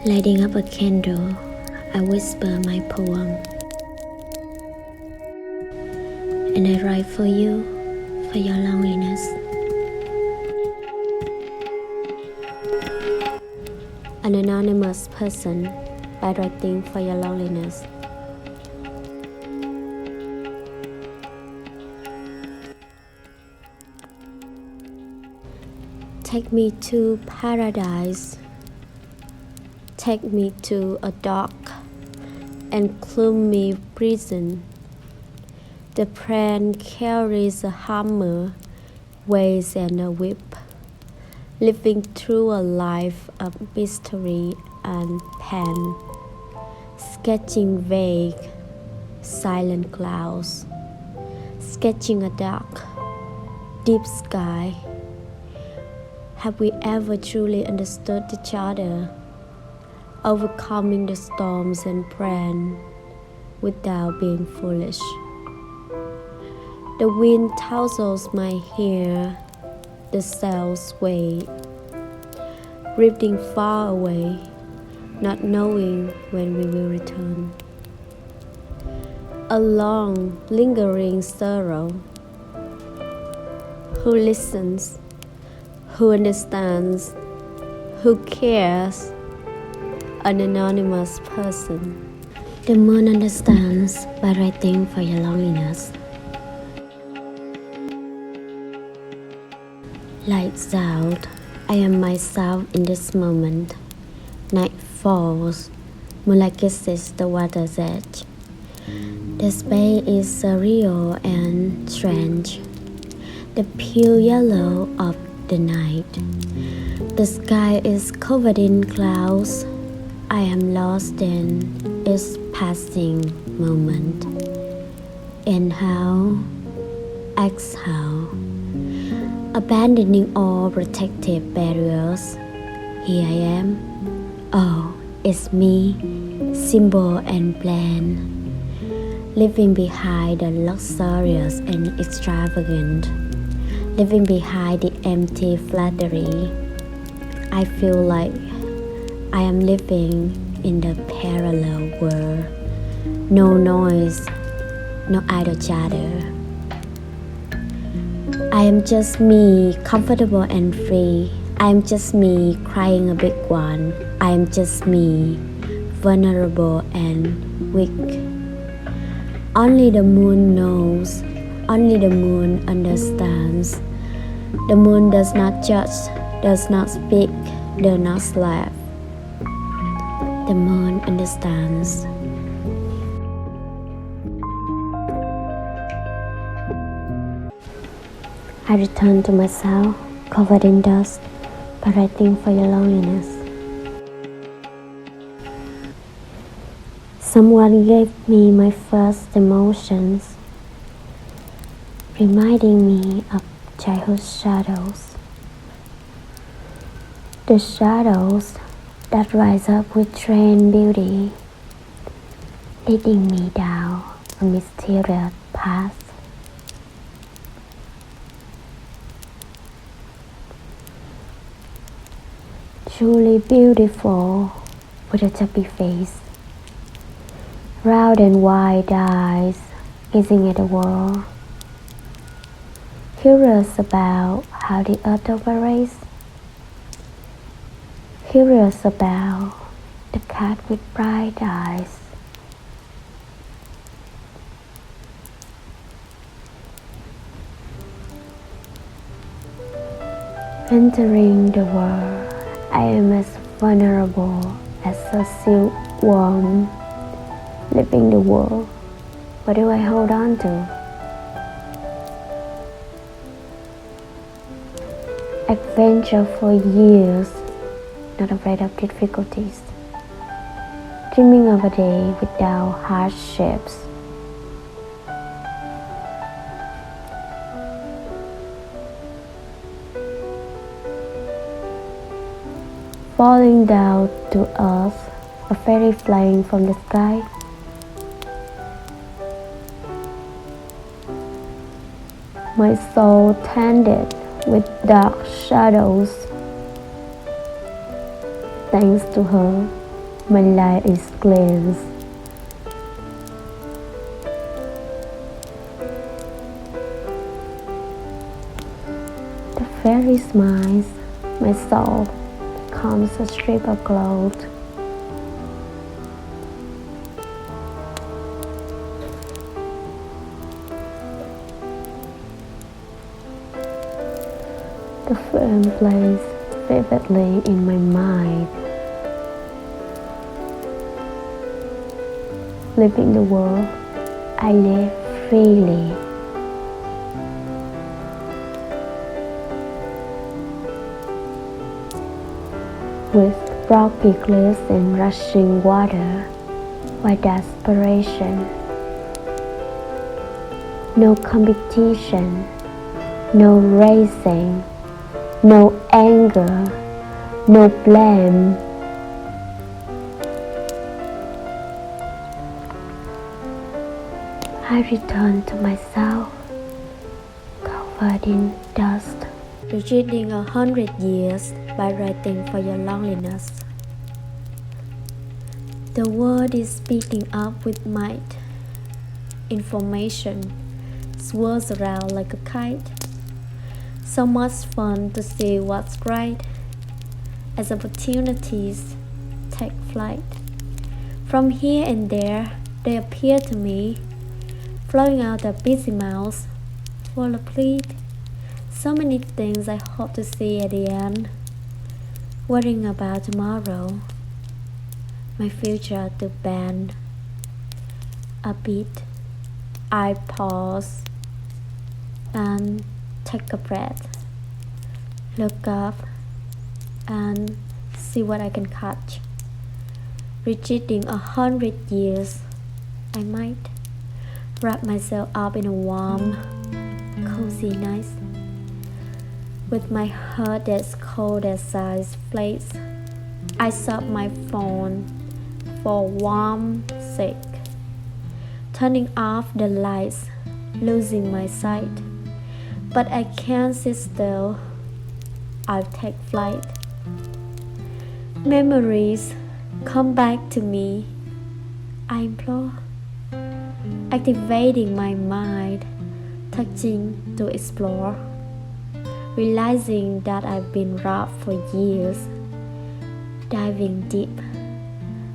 Lighting up a candle, I whisper my poem, and I write for you, for your loneliness. An anonymous person by writing for your loneliness. Take me to paradise. Take me to a dark and gloomy prison. The pen carries a hammer, weighs and a whip, living through a life of mystery and pain, sketching vague, silent clouds, sketching a dark, deep sky. Have we ever truly understood each other, overcoming the storms and praying without being foolish? The wind tousles my hair, the sails sway, drifting far away, not knowing when we will return. A long, lingering sorrow. Who listens? Who understands? Who cares? An anonymous person. The moon understands by writing for your loneliness. Lights out, I am myself in this moment. Night falls, moonlight kisses the water's edge. The space is surreal and strange. The pale yellow of the night. The sky is covered in clouds. I am lost in its passing moment. Inhale, exhale, abandoning all protective barriers. Here I am. Oh, it's me, simple and bland, living behind the luxurious and extravagant, living behind the empty flattery. I feel like I am living in the parallel world. No noise, no idle chatter. I am just me, comfortable and free. I am just me, crying a big one. I am just me, vulnerable and weak. Only the moon knows. Only the moon understands. The moon does not judge, does not speak, does not laugh. The moon understands. I return to myself, covered in dust, but writing for your loneliness. Someone gave me my first emotions, reminding me of childhood shadows. The shadows that rise up with trained beauty, leading me down a mysterious path. Truly beautiful with a chubby face, round and wide eyes, gazing at the wall, curious about how the earth operates, curious about the cat with bright eyes. Entering the world, I am as vulnerable as a silkworm leaving the world. What do I hold on to? Adventure for years, not afraid of difficulties. Dreaming of a day without hardships. Falling down to earth, a fairy flying from the sky. My soul tainted with dark shadows. Thanks to her, My light is cleansed. The fairy smiles. My soul becomes a strip of cloth. The film plays vividly in my mind. Living the world, I live freely. With rocky cliffs and rushing water, my desperation. No competition, no racing, no anger, no blame. I return to myself, covered in dust. Reading 100 years by writing for your loneliness. The world is speaking up with might. Information swirls around like a kite. So much fun to see what's right as opportunities take flight. From here and there, they appear to me, flowing out of busy mouths, full of plead. So many things I hope to see at the end, worrying about tomorrow, my future to bend. A beat, I pause and take a breath, look up and see what I can catch. Retreating 100 years, I might wrap myself up in a warm, cozy night, with my heart as cold as ice flakes. I stop my phone for warmth sake, turning off the lights, losing my sight. But I can't sit still, I'll take flight. Memories come back to me, I implore, activating my mind, touching to explore, realizing that I've been robbed for years, diving deep,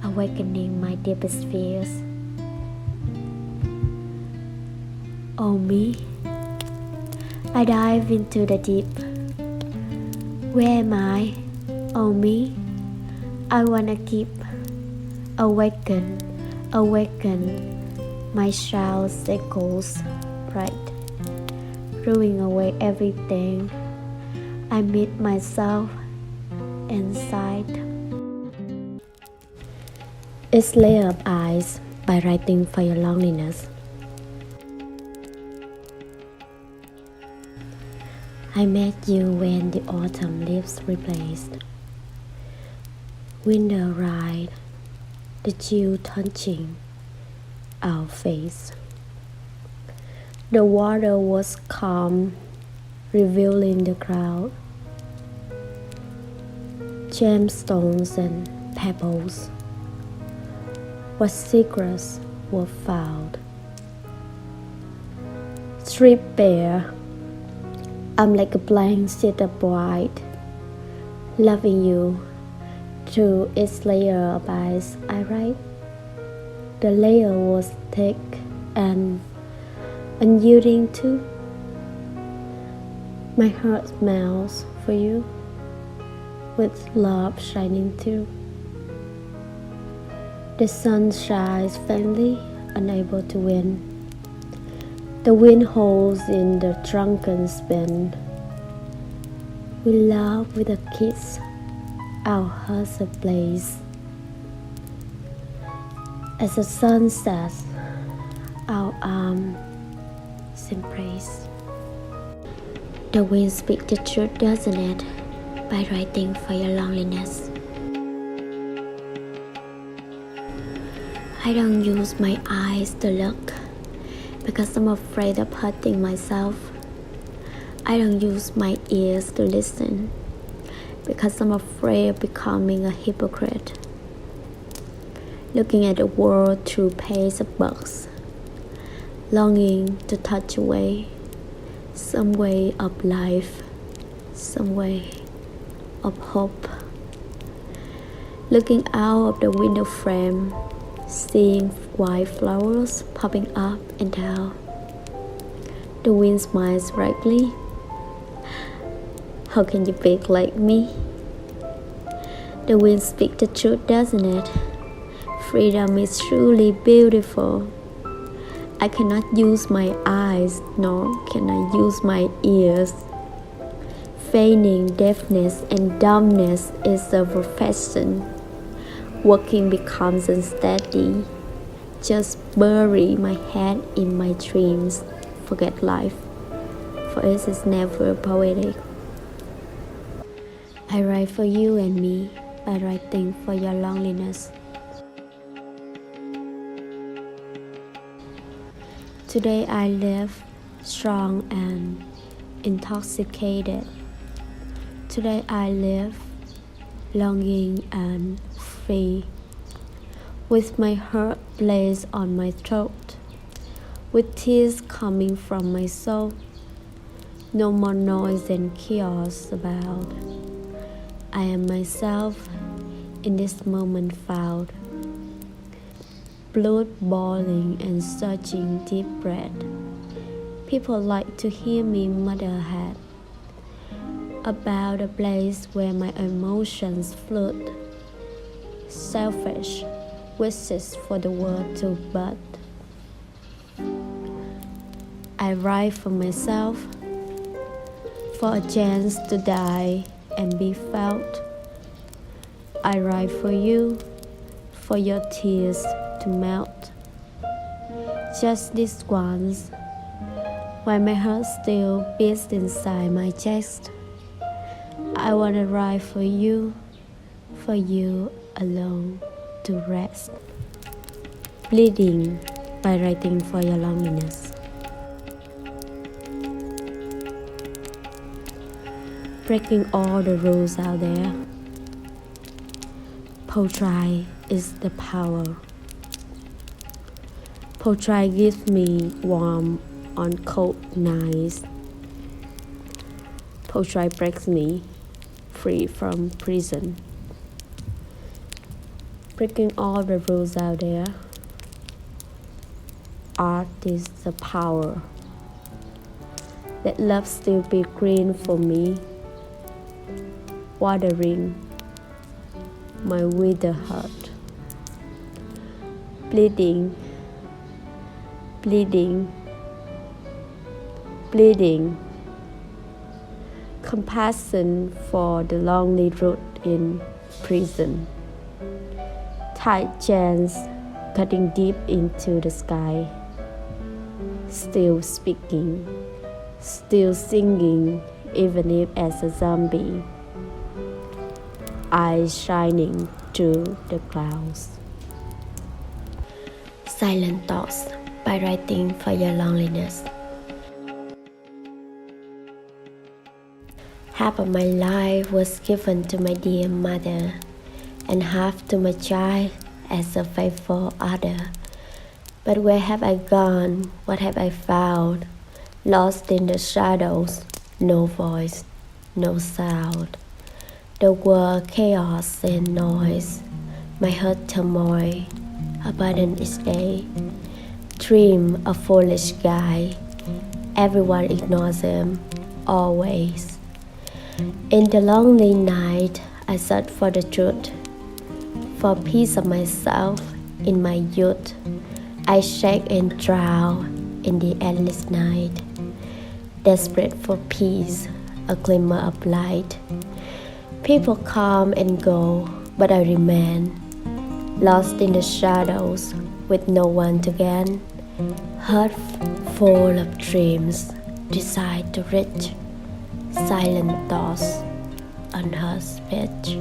awakening my deepest fears. Oh me, I dive into the deep. Where am I? Oh me, I wanna keep awaken, my shouts echoes bright, throwing away everything. I meet myself inside. It's Layer of Eyes by Writing for Your Loneliness. I met you when the autumn leaves replaced. Winter ride, the chill touching our face. The water was calm, revealing the crowd. Gemstones and pebbles, what secrets were found. Stripped bare, I'm like a blank sheet of white, loving you through its layer of ice. I write. The layer was thick and unyielding too. My heart melts for you, with love shining through. The sun shines faintly, unable to win. The wind holds in the drunken spin. We love with a kiss, our hearts ablaze. As the sun sets, our arms embrace. The wind speaks the truth, doesn't it? By writing for your loneliness. I don't use my eyes to look because I'm afraid of hurting myself. I don't use my ears to listen because I'm afraid of becoming a hypocrite. looking at the world through pages of books, longing to touch away some way of life, some way of hope. Looking out of the window frame, seeing white flowers popping up and down. The wind smiles brightly. How can you speak like me? The wind speaks the truth, doesn't it? Freedom is truly beautiful. I cannot use my eyes, nor can I use my ears. Feigning deafness and dumbness is a profession. Working becomes unsteady. Just bury my head in my dreams. Forget life, for it is never poetic. I write for you and me by writing for your loneliness. Today I live strong and intoxicated. Today I live longing and free, with my heart placed on my throat, with tears coming from my soul. No more noise and chaos about. I am myself in this moment found. Blood boiling and surging deep breath. People like to hear me mutter ahead about a place where my emotions float. Selfish wishes for the world to bud. I write for myself, for a chance to die and be felt. I write for you, for your tears to melt. Just this once, while my heart still beats inside my chest. I wanna write for you alone to rest. Bleeding by writing for your loneliness. Breaking all the rules out there. Poetry is the power. Poetry gives me warmth on cold nights. Poetry breaks me free from prison. Breaking all the rules out there. Art is the power. Let love still be green for me, watering my withered heart. Bleeding, bleeding, bleeding. Compassion for the lonely root in prison. Tight chains cutting deep into the sky. Still speaking, still singing, even if as a zombie. Eyes shining through the clouds. Silent thoughts by writing for your loneliness. Half of my life was given to my dear mother, and half to my child as a faithful other. But where have I gone? What have I found? Lost in the shadows, no voice, no sound. The world chaos and noise, my heart turmoil, abandoned each day. Dream a foolish guy, everyone ignores him, always. In the lonely night, I search for the truth, for peace of myself in my youth. I shake and drown in the endless night, desperate for peace, a glimmer of light. People come and go, but I remain, lost in the shadows with no one to gain. Heart full of dreams, desire to reach, silent thoughts on her speech.